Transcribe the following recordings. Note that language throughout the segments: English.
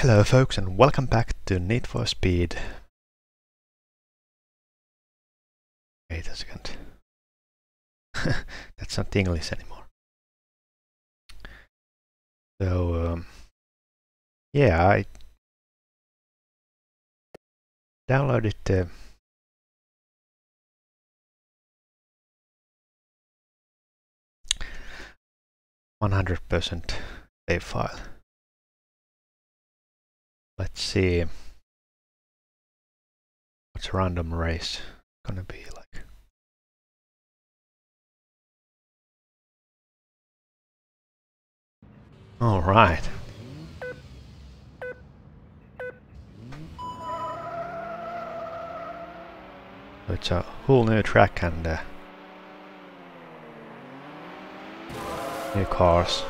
Hello folks and welcome back to Need for Speed. Wait a second. That's not English anymore. So, yeah, I downloaded the 100% save file. Let's see what's a random race gonna be like. All right. So it's a whole new track and new cars.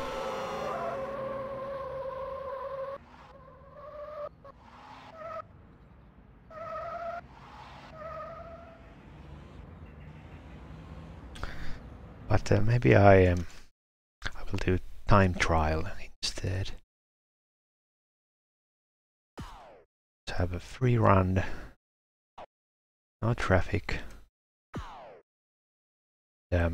But maybe I will do time trial instead. Let's have a free run, no traffic. Yeah.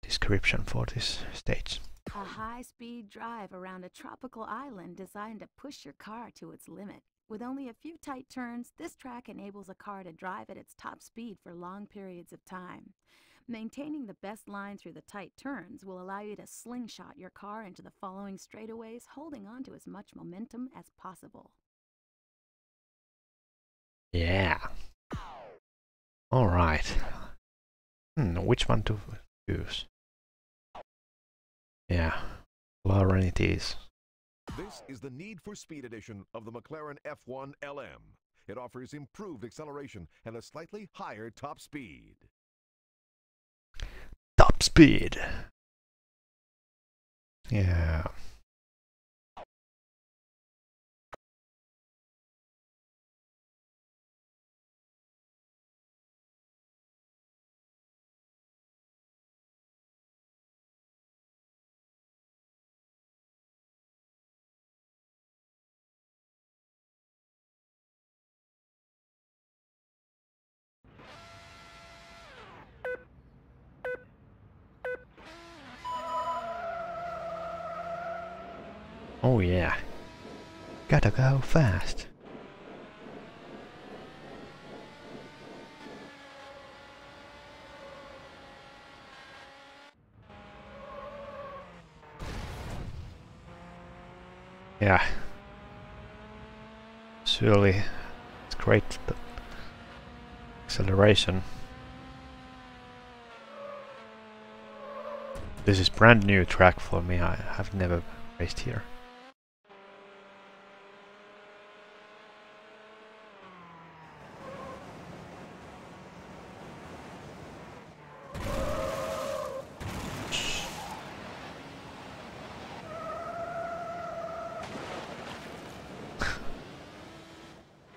Description for this stage. A high-speed drive around a tropical island designed to push your car to its limit. With only a few tight turns, this track enables a car to drive at its top speed for long periods of time. Maintaining the best line through the tight turns will allow you to slingshot your car into the following straightaways, holding on to as much momentum as possible. Yeah. All right. Which one to choose? Yeah. Lauren it is. This is the Need for Speed edition of the McLaren F1 LM. It offers improved acceleration and a slightly higher top speed. Top speed. Yeah. Oh yeah. Gotta go fast. Yeah. Surely it's great acceleration. This is brand new track for me. I have never raced here.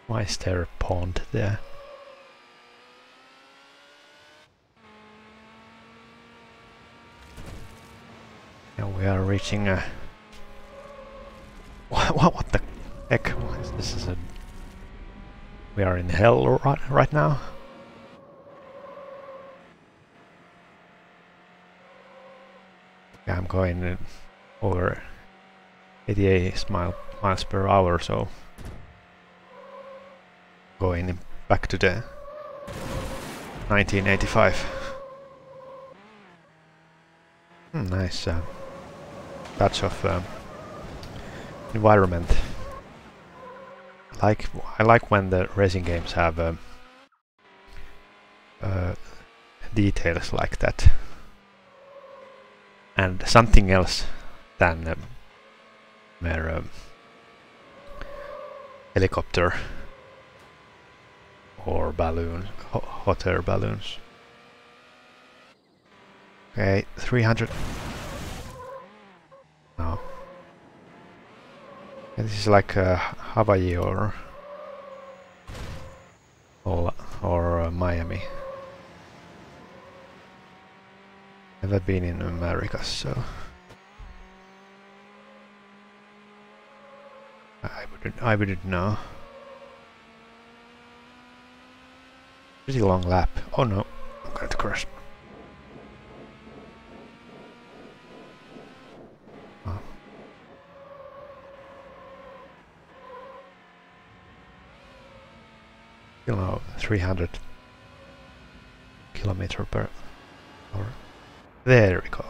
Why is there a pond there? Yeah, we are reaching a... What the heck? This is a... We are in hell right now? Yeah, I'm going over 88 miles per hour, so... Going back to the 1985. Nice touch of environment. I like when the racing games have details like that, and something else than mere helicopter or balloons, hot air balloons. Okay, 300. No. This is like a Hawaii or Miami. Never been in America, so I wouldn't know. Pretty long lap. Oh no, I'm going to crash. Oh. You know, 300 kilometers per hour. There we go.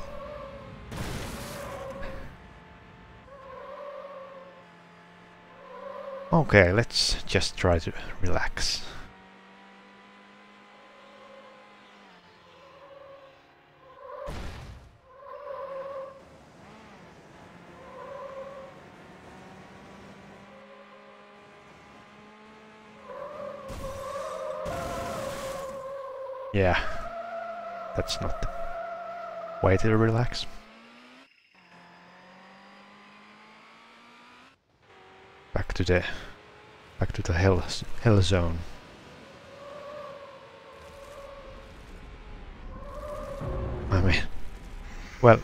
Okay, let's just try to relax. Yeah, that's not the way to relax. Back to the hell zone. I mean, well,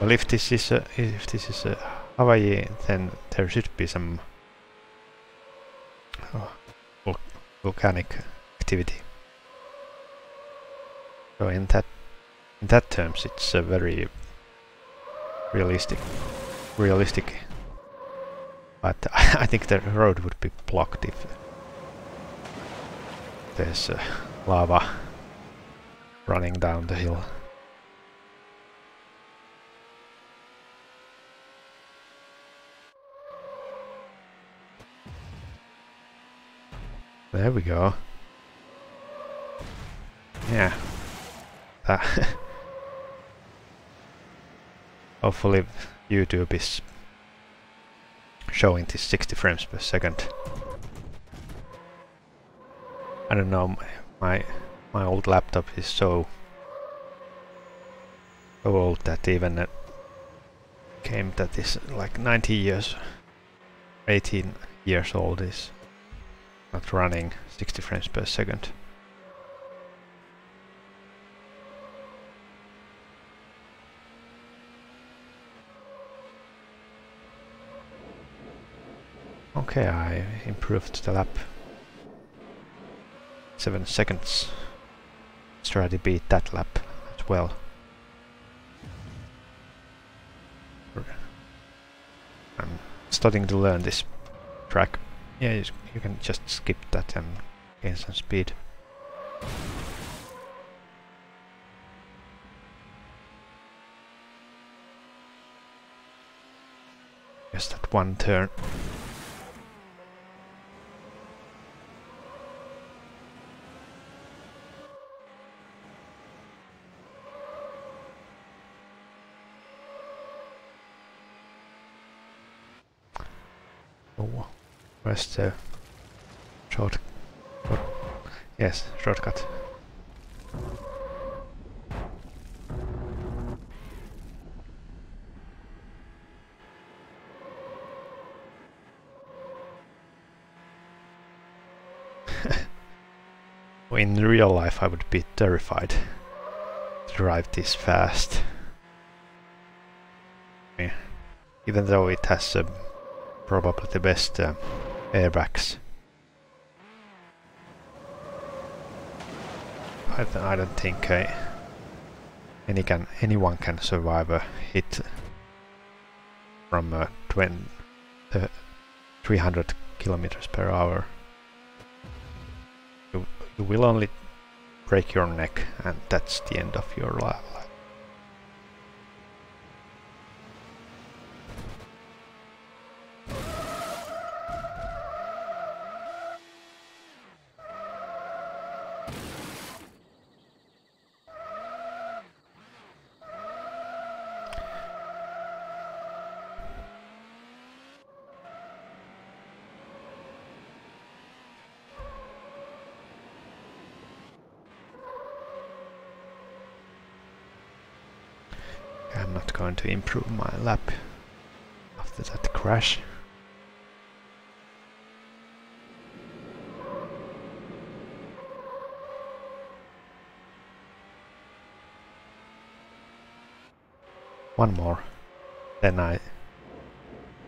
if this is a Hawaii, then there should be some volcanic activity. So in that terms, it's a very realistic. But I think the road would be blocked if there's lava running down the hill. There we go. Yeah. Hopefully YouTube is showing this 60 frames per second. I don't know, my old laptop is so old that even a game that is like 18 years old is not running 60 frames per second. Okay, I improved the lap. 7 seconds. Let's try to beat that lap as well. I'm starting to learn this track. Yeah, you can just skip that and gain some speed. Just that one turn. Oh, where's the yes, shortcut. In real life I would be terrified to drive this fast. Yeah. Even though it has probably the best airbags. I don't think anyone can survive a hit from 300 kilometers per hour. You will only break your neck, and that's the end of your life. I'm not going to improve my lap after that crash. one more. Then I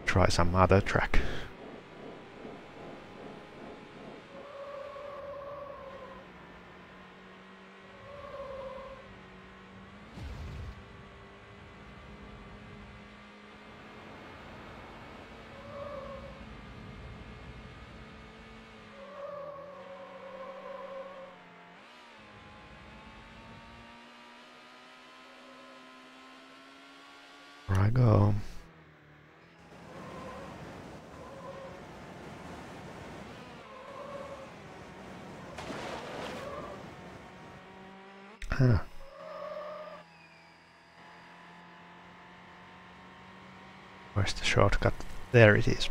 try some other track. Here I go. Huh. Where's the shortcut? There it is.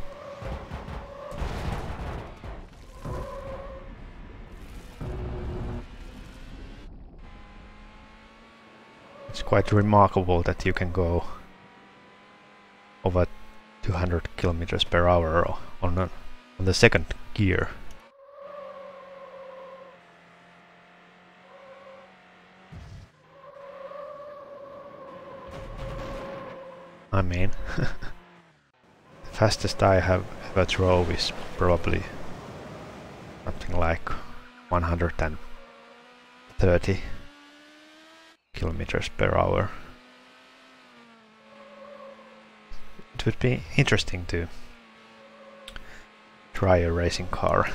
It's quite remarkable that you can go over 200 kilometers per hour on the second gear. I mean, the fastest I have ever drove is probably something like 130 kilometers per hour. It would be interesting to try a racing car. I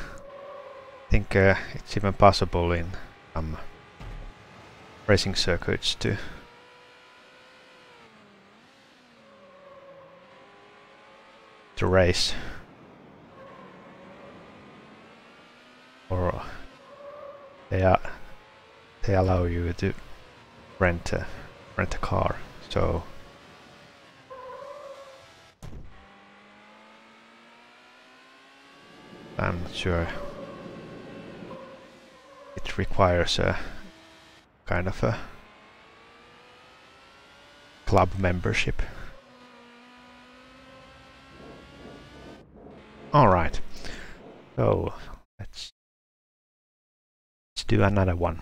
think it's even possible in some racing circuits to race, or they allow you to rent a car. So I'm not sure. It requires a kind of a club membership. Alright, so let's do another one.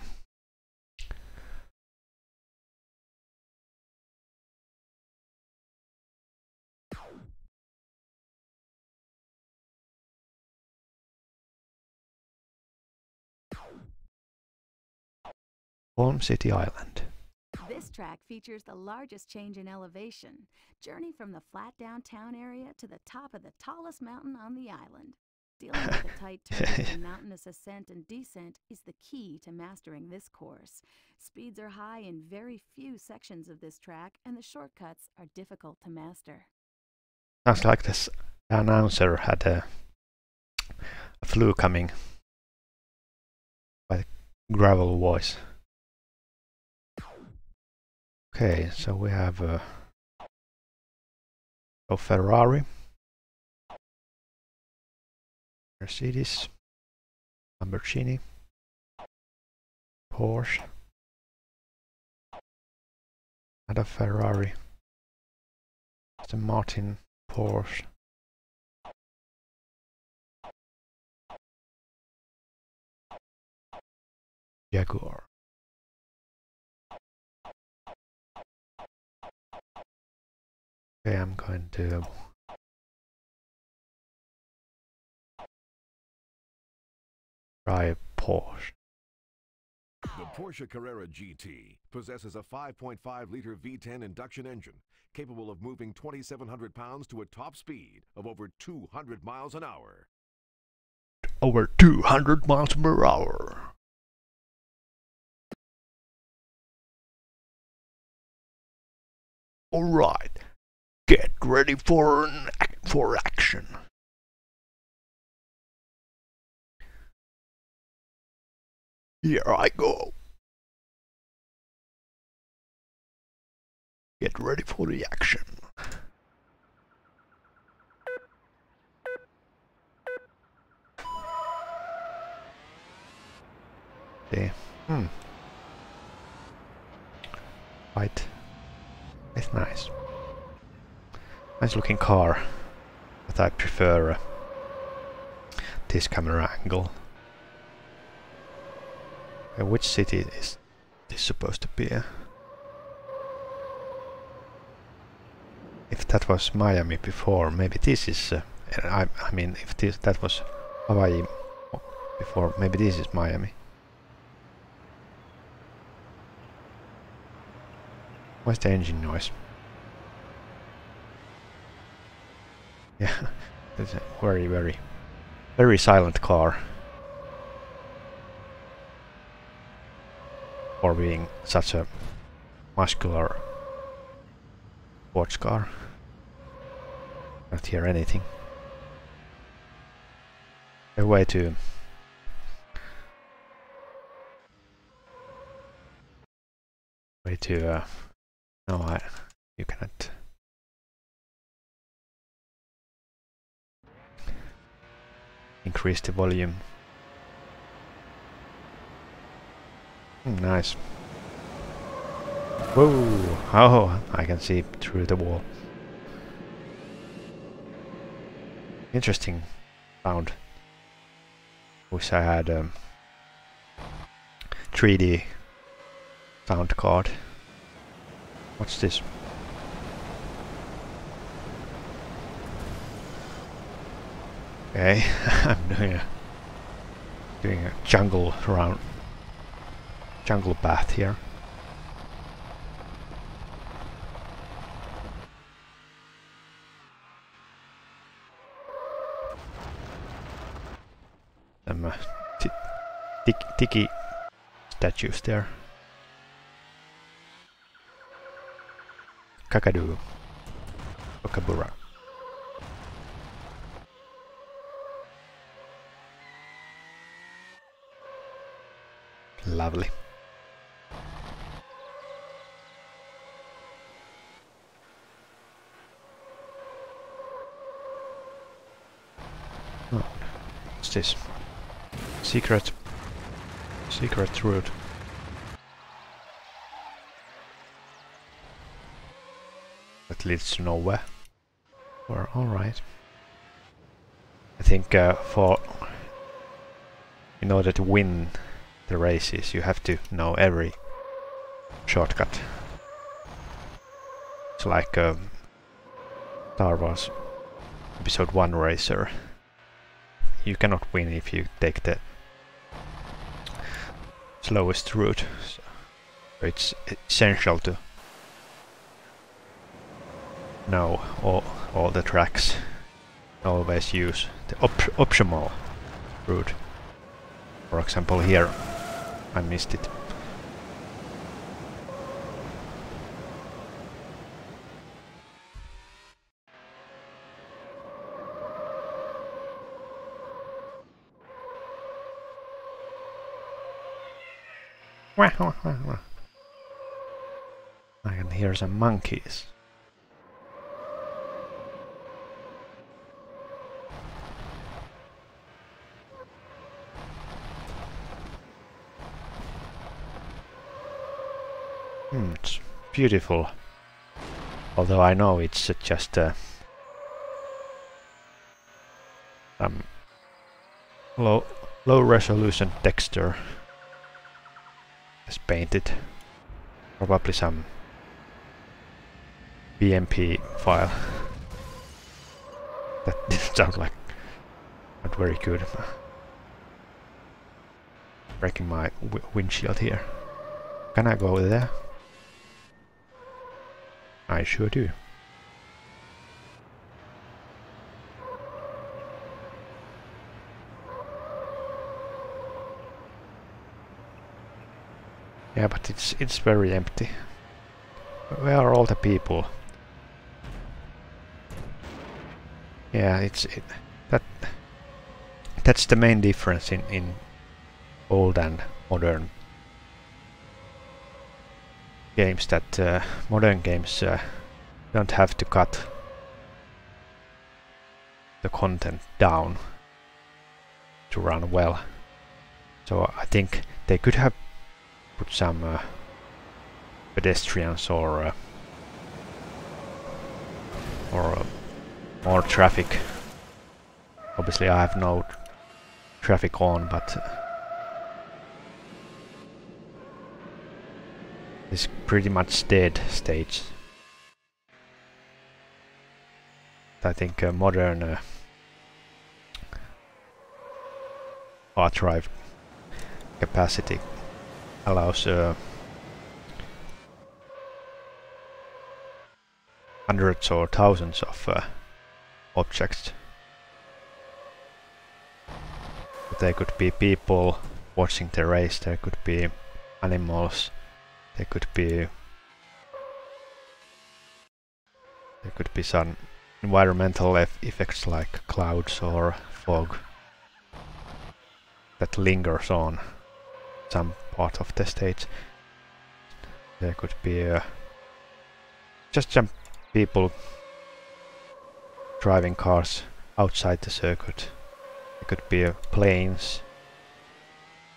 Palm City Island. This track features the largest change in elevation. Journey from the flat downtown area to the top of the tallest mountain on the island. Dealing with the tight turns and mountainous ascent and descent is the key to mastering this course. Speeds are high in very few sections of this track, and the shortcuts are difficult to master. Sounds like this announcer had a flu coming by gravel voice. Okay, so we have a Ferrari, Mercedes, Lamborghini, Porsche, and a Ferrari, Aston Martin, Porsche, Jaguar. Okay, I'm going to try a Porsche. The Porsche Carrera GT possesses a 5.5-liter V10 induction engine capable of moving 2,700 pounds to a top speed of over 200 miles an hour. Over 200 miles per hour. All right, get ready for action. Here I go. Get ready for the action. Okay. Quite nice. Nice looking car, but I prefer this camera angle. Which city is this supposed to be? if that was Miami before, maybe this is. I mean, if that was Hawaii before, maybe this is Miami. What's the engine noise? Yeah, it's a very silent car for being such a muscular sports car. Not hear anything. A way to no, you cannot. Increase the volume. Nice. Whoa! Oh, I can see through the wall. Interesting sound. Wish I had 3D sound card. What's this? Okay, I'm doing a jungle path here. Some tiki statues there. Kakadu. Okabura. Lovely. Oh, what's this? Secret route. That leads to nowhere. Well, alright. I think in order to win the races you have to know every shortcut. It's like Star Wars Episode 1 racer. You cannot win if you take the slowest route. So it's essential to know all the tracks. Always use the optimal route. For example, here I missed it. I can hear some monkeys. It's beautiful. Although I know it's just some low resolution texture is painted. Probably some BMP file. That didn't sound like not very good. Breaking my windshield here. Can I go there? I sure do. Yeah, but it's very empty. Where are all the people? Yeah, that's the main difference in old and modern games, that modern games don't have to cut the content down to run well. So I think they could have put some pedestrians or more traffic. Obviously I have no traffic on, but it's pretty much dead stage. I think modern hard drive capacity allows hundreds or thousands of objects. There could be people watching the race, there could be animals, there could be some environmental effects like clouds or fog that lingers on some part of the stage. There could be just some people driving cars outside the circuit. There could be planes.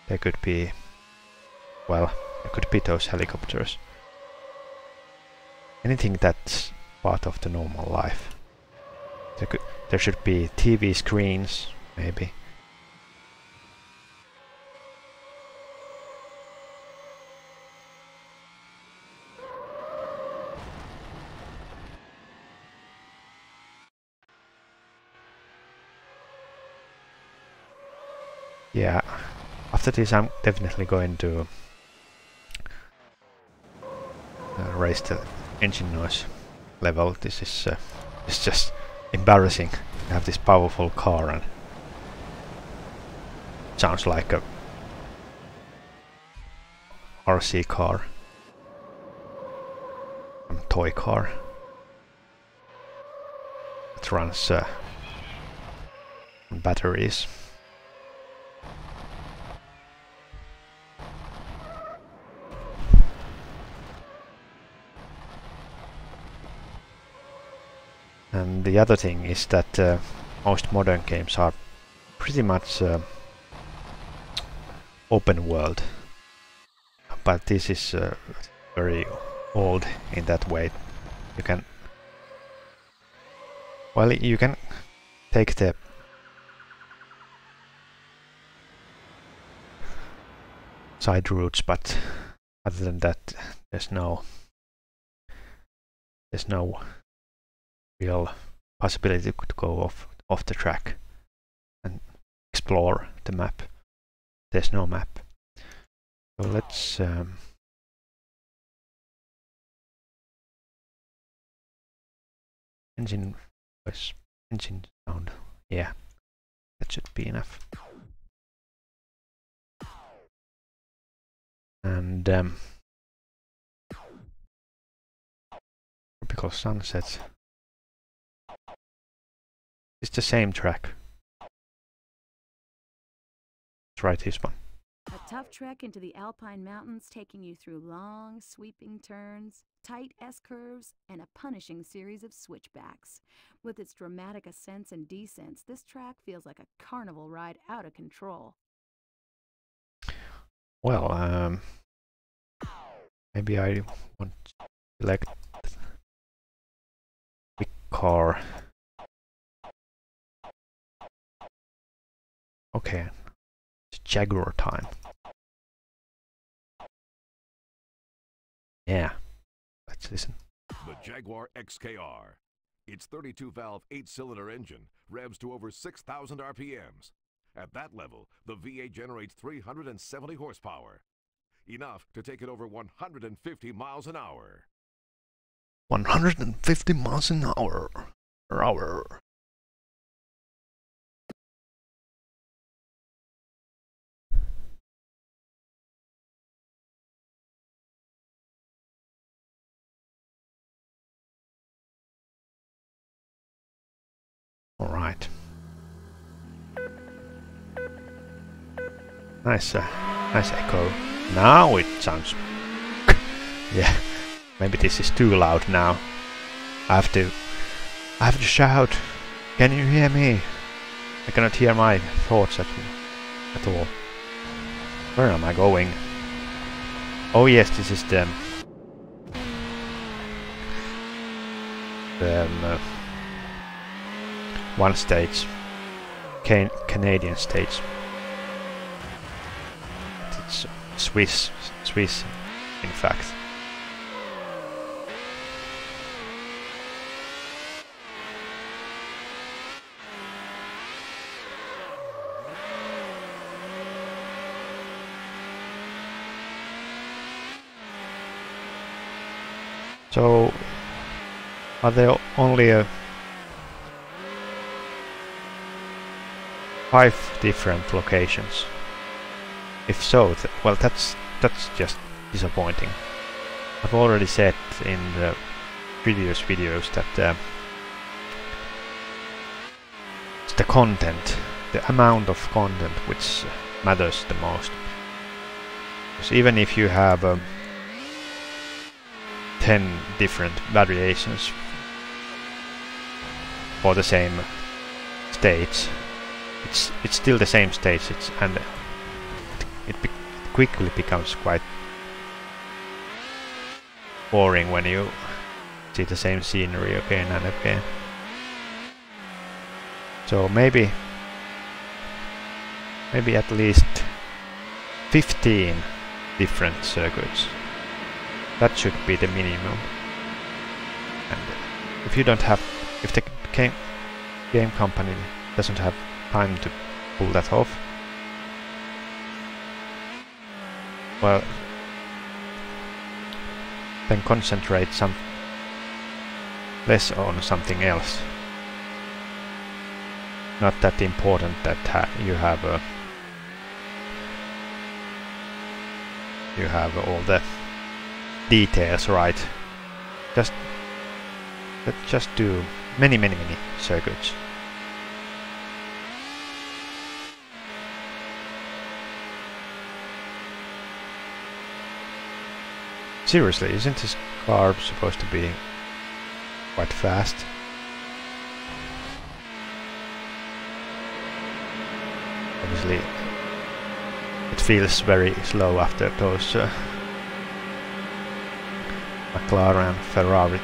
There could be, well, there could be those helicopters. Anything that's part of the normal life. There should be TV screens, maybe. Yeah, after this I'm definitely going to raise the engine noise level. This is it's just embarrassing to have this powerful car and it sounds like a RC car, a toy car that runs on batteries. And the other thing is that most modern games are pretty much open world, but this is very old in that way. You can, well, you can take the side routes, but other than that, there's no real possibility to go off the track and explore the map. There's no map. So let's engine voice, engine sound. Yeah, that should be enough. And tropical sunsets. It's the same track. Try this one. A tough trek into the Alpine Mountains, taking you through long, sweeping turns, tight S-curves, and a punishing series of switchbacks. With its dramatic ascents and descents, this track feels like a carnival ride out of control. Well, maybe I want to select big car. Okay, it's Jaguar time. Yeah, let's listen. The Jaguar XKR. Its 32-valve 8-cylinder engine revs to over 6,000 RPMs. At that level, the V8 generates 370 horsepower. Enough to take it over 150 miles an hour. 150 miles an hour. All right. Nice echo. Now it sounds. Yeah, maybe this is too loud now. I have to shout. Can you hear me? I cannot hear my thoughts at all. Where am I going? Oh yes, this is the one stage, Canadian stage. It's Swiss in fact. So, are there only 5 different locations? If so, well, that's just disappointing. I've already said in the previous videos that it's the content, the amount of content which matters the most. Because even if you have 10 different variations for the same stage, it's still the same stage, and it quickly becomes quite boring when you see the same scenery again and again. So maybe at least 15 different circuits. That should be the minimum. And if you don't have, if the game company doesn't have time to pull that off, well, then concentrate some less on something else. Not that important that you have all the details right. Just do many circuits. Seriously, isn't this car supposed to be quite fast? Obviously, it feels very slow after those McLaren, Ferrari.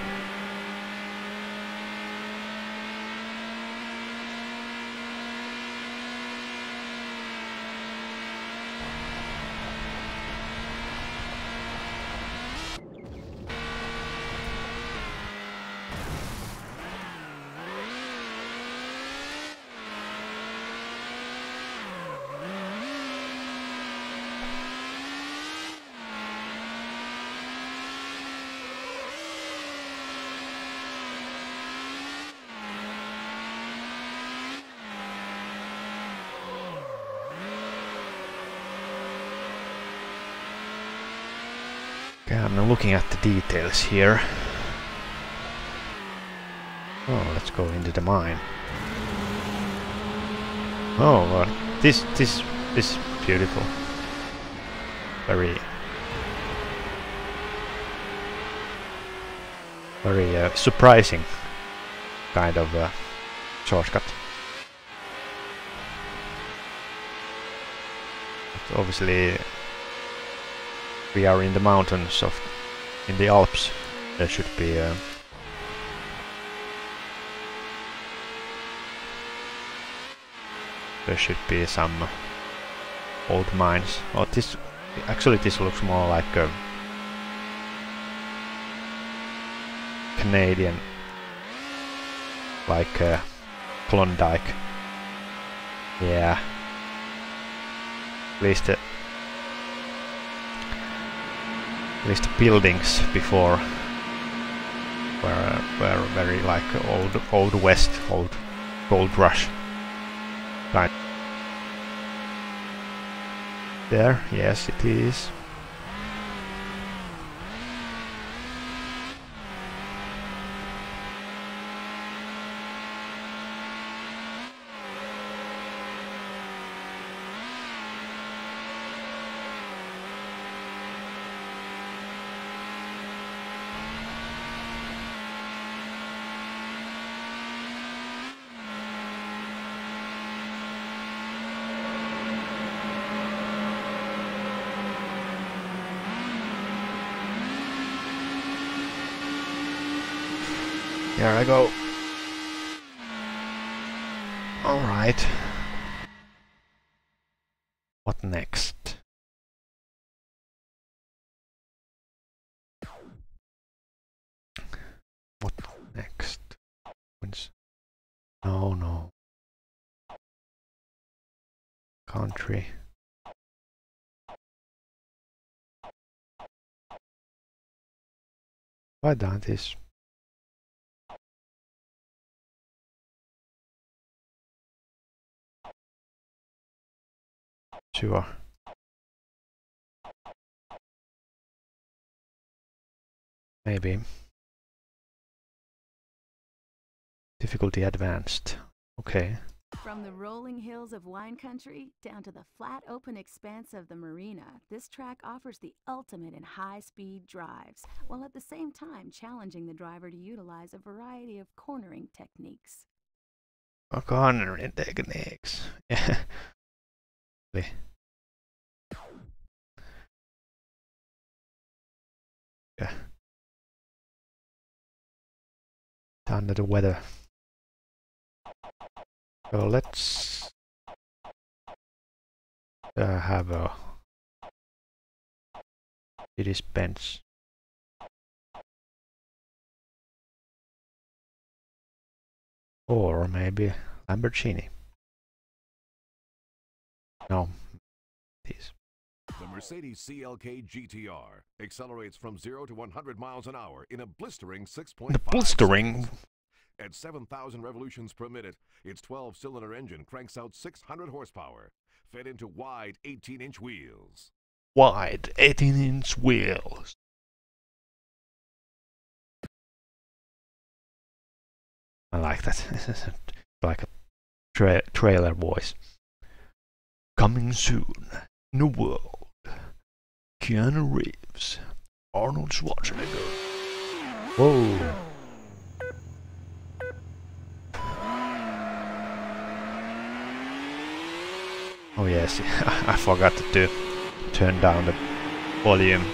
Okay, I'm looking at the details here. Oh, let's go into the mine. Oh, well, this is beautiful. Very surprising kind of shortcut. But obviously, we are in the mountains in the Alps. There should be some old mines. Oh, this looks more like a Canadian, like Klondike. Yeah, at least the buildings before were very like old west, old gold rush. Right there, yes, it is. Here I go. All right. What next? What next? No. Country. I've done this. Sure. Maybe. Difficulty advanced. Okay. From the rolling hills of wine country down to the flat open expanse of the marina, this track offers the ultimate in high-speed drives, while at the same time challenging the driver to utilize a variety of cornering techniques. Cornering techniques. Yeah. Yeah. Under the weather. So let's have a Mercedes-Benz. Or maybe Lamborghini. No, these. The Mercedes CLK GTR accelerates from 0 to 100 miles an hour in a blistering 6.5 The blistering. seconds. At 7,000 revolutions per minute, its 12-cylinder engine cranks out 600 horsepower, fed into wide 18-inch wheels. Wide 18-inch wheels. I like that. Like a trailer voice. Coming soon in the world. Keanu Reeves. Arnold Schwarzenegger. Whoa. Oh yes, I forgot to turn down the volume.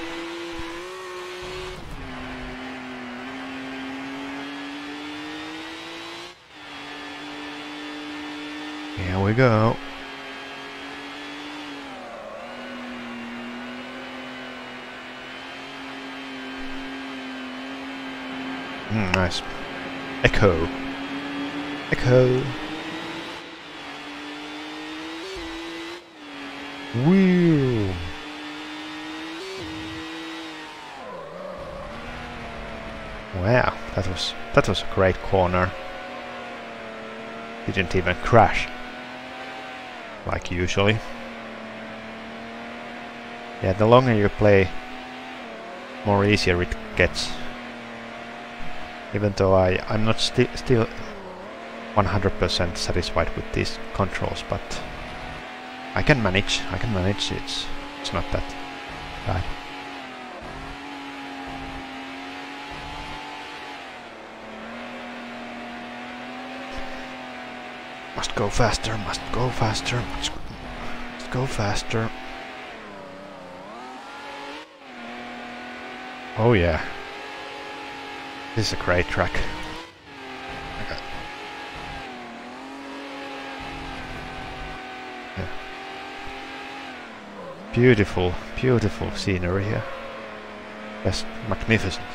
Here we go. Nice. Echo. Echo. Wheel. Wow, that was a great corner. Didn't even crash, like usually. Yeah, the longer you play, more easier it gets. Even though I'm not still 100% satisfied with these controls, but I can manage. It's not that bad. Must go faster, must go faster, must go faster. Oh yeah. This is a great track. Okay. Yeah. Beautiful, beautiful scenery here. Just magnificent.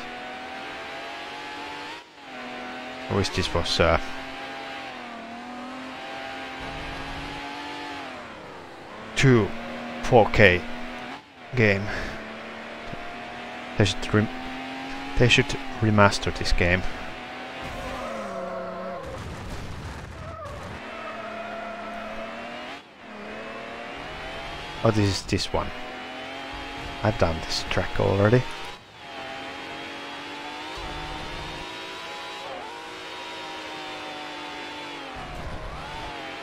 I wish this was true 4K game. They should remaster this game. Oh, this is this one. I've done this track already.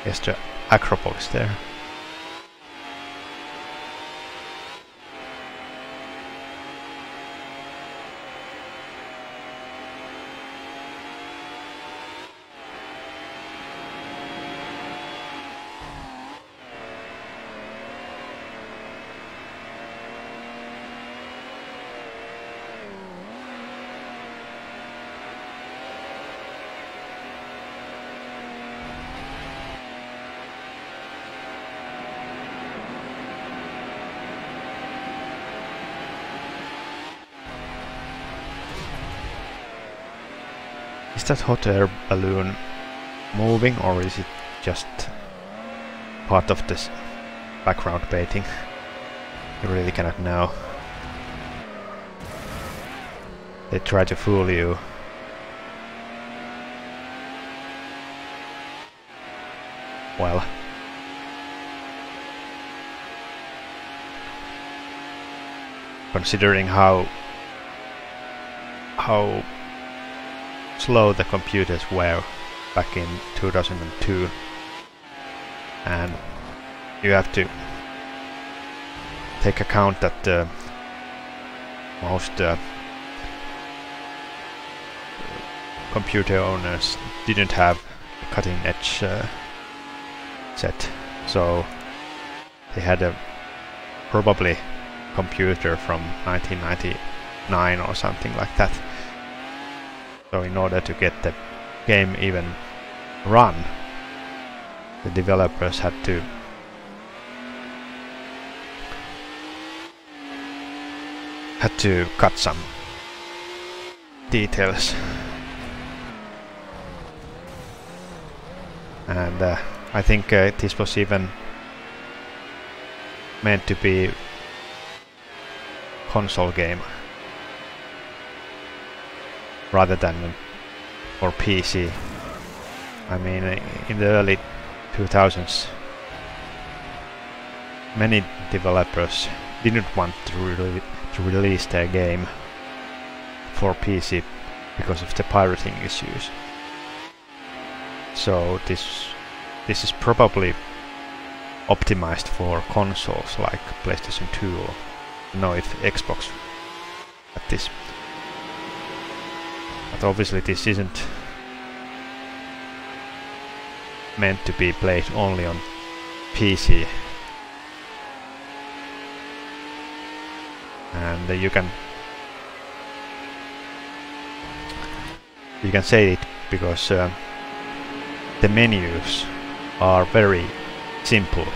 Yes, the Acropolis there. Is that hot air balloon moving, or is it just part of this background painting? You really cannot know. They try to fool you. Well, considering how slow the computers were back in 2002, and you have to take account that most computer owners didn't have a cutting-edge set, so they had a probably computer from 1999 or something like that. So in order to get the game even run, the developers had to cut some details, and I think this was even meant to be console game rather than for PC. I mean, in the early 2000s, many developers didn't want to release their game for PC because of the pirating issues. So this is probably optimized for consoles like PlayStation 2, or I don't know if Xbox at this. But obviously this isn't meant to be played only on PC. And you can say it because the menus are very simple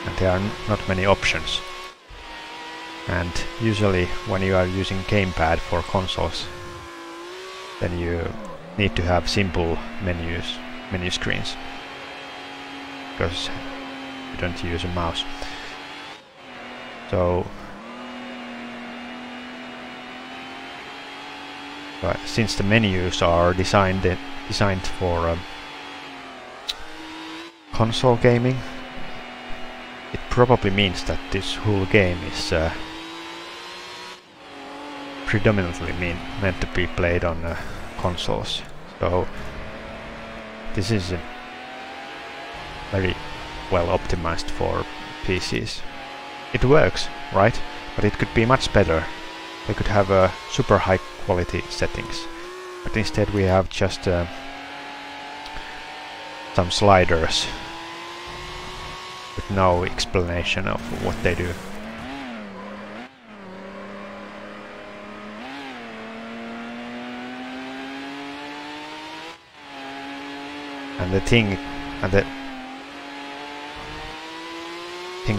and there are not many options. And usually when you are using gamepad for consoles, then you need to have simple menu screens, because you don't use a mouse. So since the menus are designed for console gaming, it probably means that this whole game is predominantly meant to be played on consoles. So this is very well optimized for PCs. It works, right? But it could be much better. They could have super high quality settings, but instead we have just some sliders with no explanation of what they do. And the thing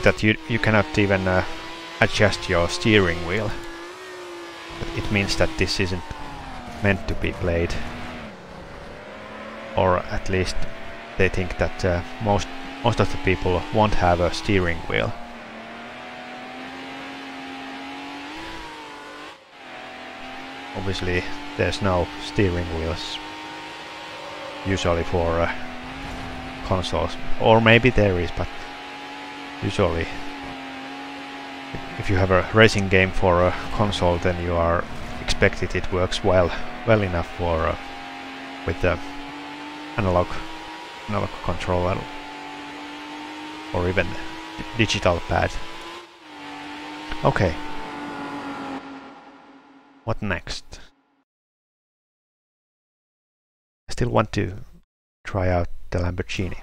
that you cannot even adjust your steering wheel. It means that this isn't meant to be played, or at least they think that most of the people won't have a steering wheel. Obviously there's no steering wheels usually for consoles, or maybe there is, but usually if you have a racing game for a console, then you are expected it works well enough for with the analog controller or even digital pad. Okay, what next? I still want to try out the Lamborghini.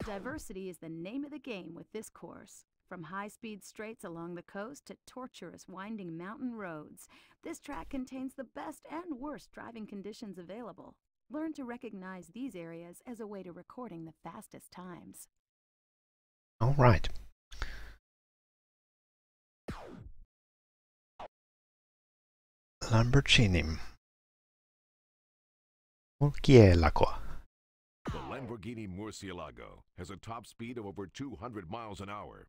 Diversity is the name of the game with this course. From high-speed straights along the coast to tortuous winding mountain roads, this track contains the best and worst driving conditions available. Learn to recognize these areas as a way to recording the fastest times. All right. Lamborghini. Murcielago. The Lamborghini Murcielago has a top speed of over 200 miles an hour.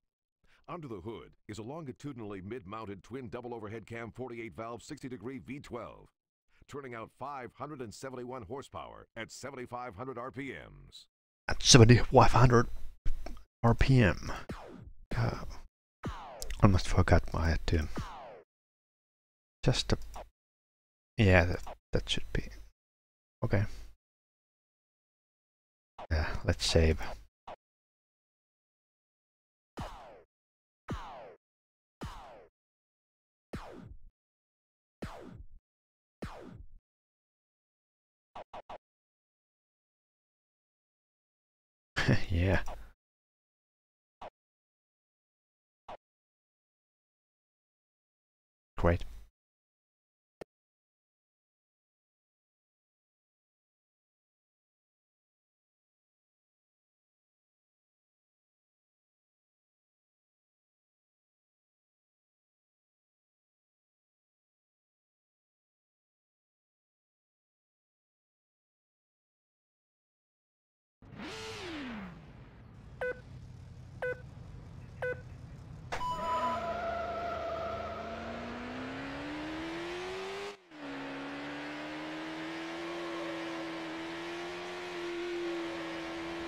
Under the hood is a longitudinally mid-mounted twin double overhead cam 48-valve 60-degree V12, turning out 571 horsepower at 7,500 RPMs. At 7,500 RPM. Almost forgot I had to. Just a. Yeah, that should be. Okay. Yeah, let's save. Yeah. Great.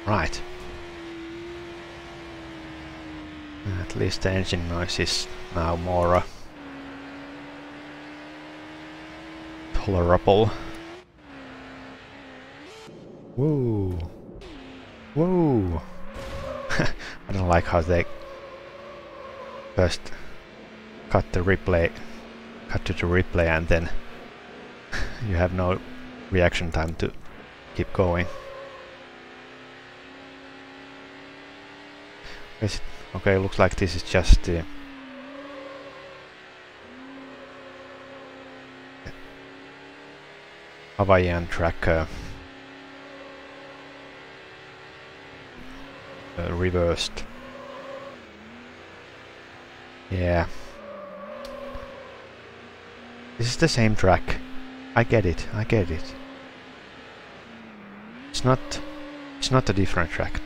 Right. At least the engine noise is now more tolerable. Whoa! Whoa! I don't like how they first cut to the replay and then you have no reaction time to keep going. Okay, looks like this is just the Hawaiian track reversed. Yeah. This is the same track. I get it. It's not a different track.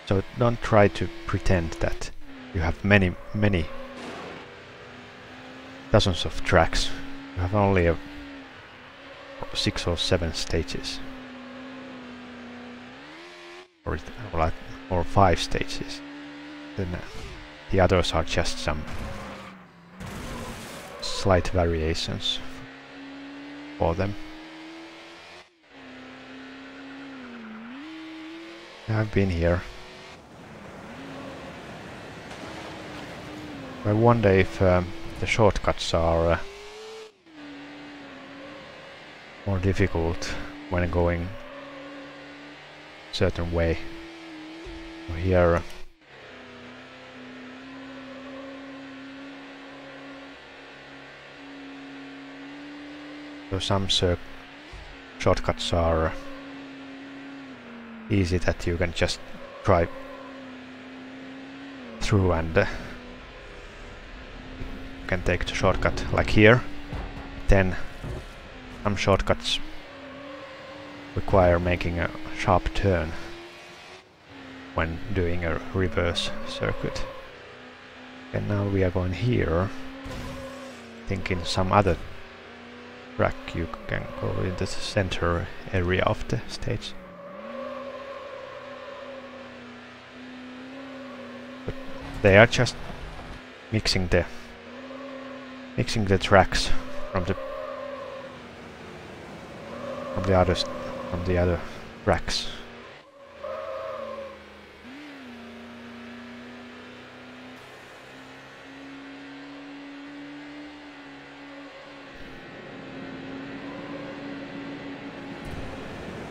So don't try to pretend that you have many dozens of tracks. You have only 6 or 7 stages. Or 5 stages. Then the others are just some slight variations for them. I've been here. I wonder if the shortcuts are more difficult when going a certain way. Here so some shortcuts are easy that you can just drive through and can take the shortcut like here. Then some shortcuts require making a sharp turn when doing a reverse circuit. And now we are going here. I think in some other track you can go in the center area of the stage. But they are just mixing the tracks from the other tracks.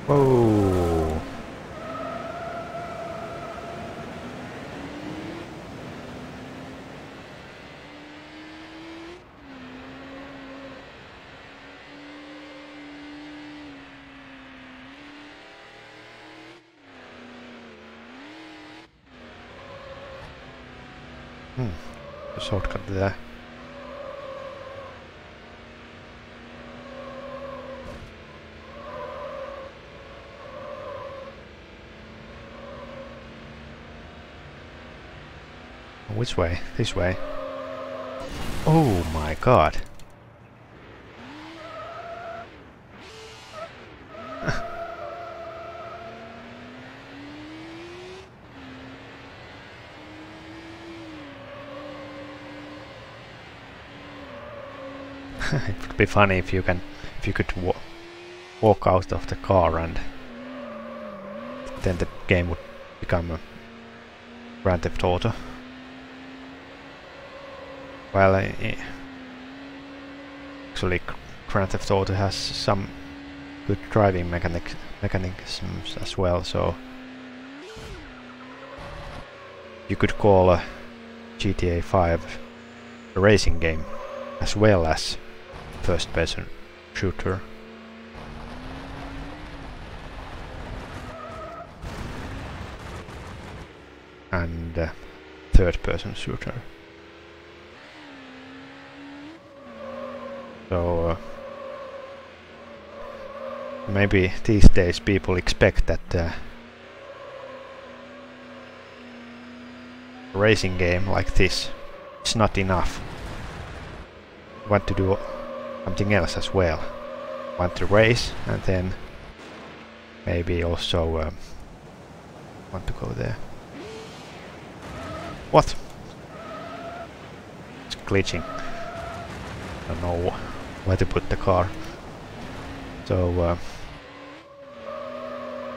Whoa! A shortcut there. Which way? This way. Oh my god. It would be funny if you could walk out of the car and then the game would become a Grand Theft Auto. Well, actually Grand Theft Auto has some good driving mechanisms as well, so you could call GTA 5 a racing game as well as first-person shooter. And third-person shooter. So maybe these days people expect that a racing game like this is not enough. Want to do something else as well. Want to race and then maybe also want to go there. What? It's glitching. I don't know where to put the car. So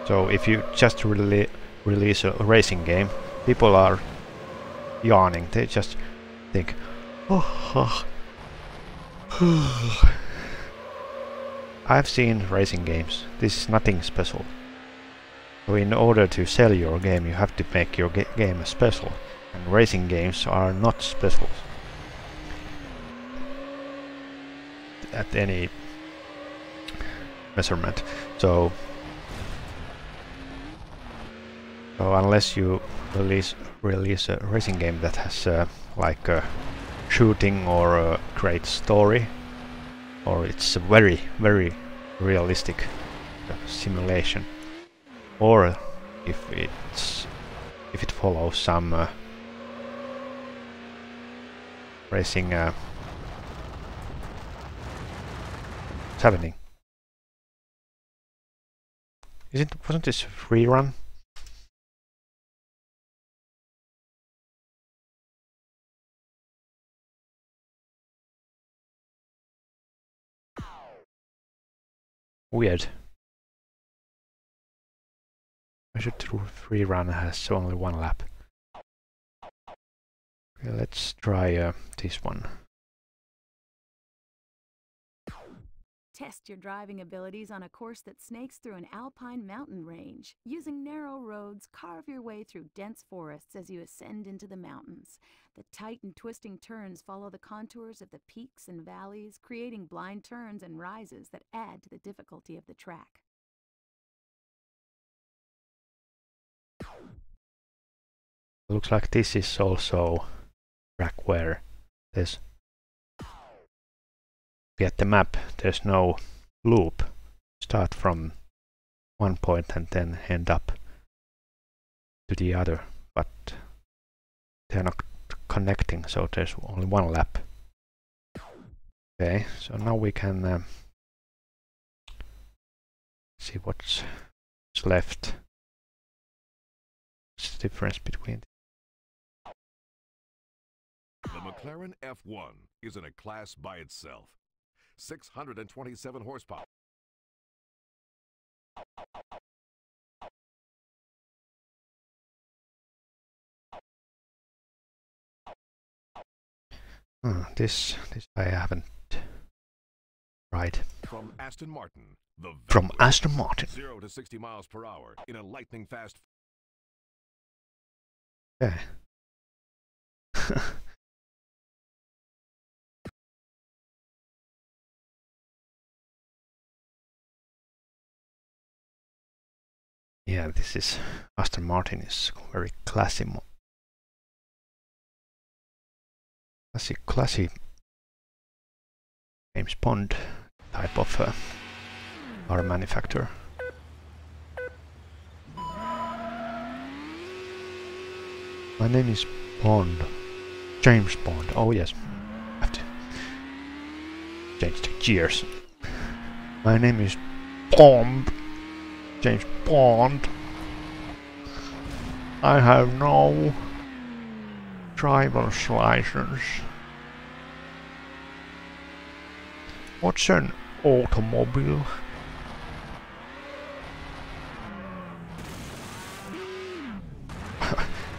so if you just release a racing game, people are yawning. They just think, oh. I've seen racing games. This is nothing special. So in order to sell your game, you have to make your game special. And racing games are not special at any measurement. So unless you release a racing game that has like a shooting or a great story, or it's a very realistic simulation, or if it follows some racing what's happening? Wasn't this a free run? Weird. I should do free run has only one lap. Okay, let's try this one. Test your driving abilities on a course that snakes through an alpine mountain range. Using narrow roads, carve your way through dense forests as you ascend into the mountains. The tight and twisting turns follow the contours of the peaks and valleys, creating blind turns and rises that add to the difficulty of the track. Looks like this is also track where there's at the map there's no loop. Start from one point and then end up to the other, but they're not connecting, so there's only one lap. Okay, so now we can see what's left. What's the difference between The McLaren F1 is in a class by itself. 627 horsepower. This I haven't tried. From Aston Martin, the From Aston Martin. 0 to 60 miles per hour in a lightning fast. Okay. Yeah, this is Aston Martin is very classy James Bond type of car manufacturer. My name is Bond. James Bond. Oh yes. I have to change the gears. My name is Bond. James Bond. I have no driver's license. What's an automobile?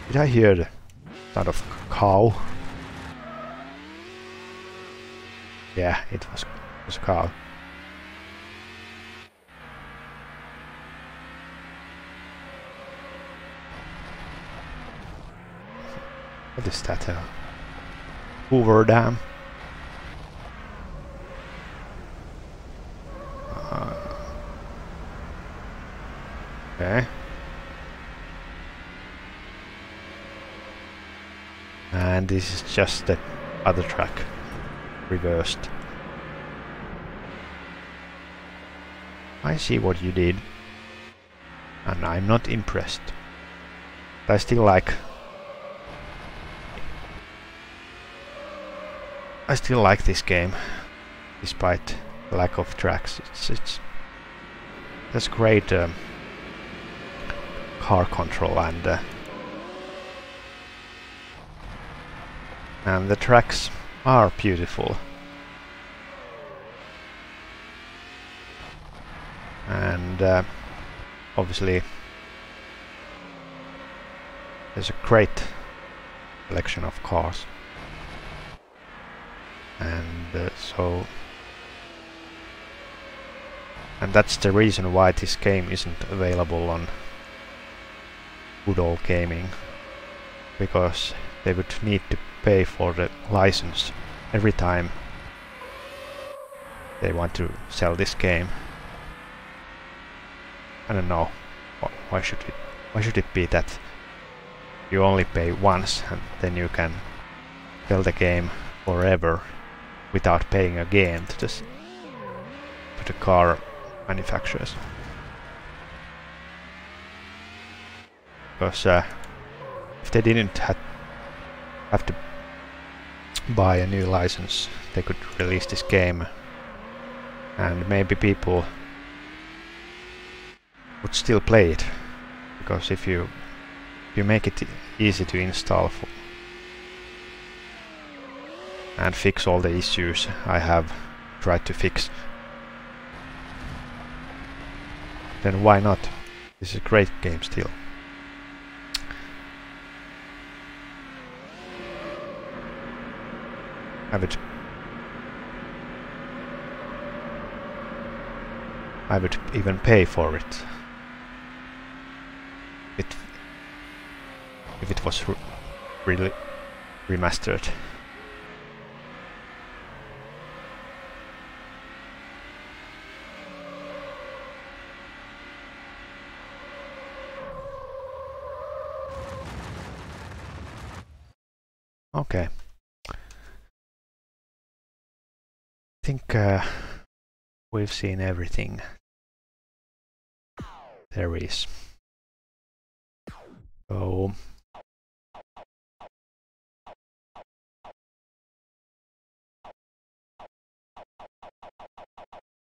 Did I hear the sound of cow? Yeah, it was a cow. What is that? Hoover Dam? Okay. And this is just the other track, reversed. I see what you did, and I'm not impressed. But I still like this game, despite the lack of tracks. That's great car control, and the tracks are beautiful. And obviously there's a great selection of cars. And and that's the reason why this game isn't available on Good Old Gaming, because they would need to pay for the license every time they want to sell this game. I don't know, why should it be that you only pay once and then you can sell the game forever without paying again to the car manufacturers? Because if they didn't have to buy a new license, they could release this game, and maybe people would still play it, because if you make it easy to install and fix all the issues I have tried to fix, then why not? This is a great game still. I would even pay for it if it was really remastered. Okay. I think we've seen everything there is. So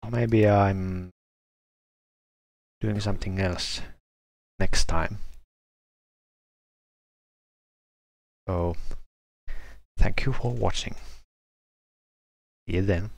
maybe I'm doing something else next time. So thank you for watching. See you then.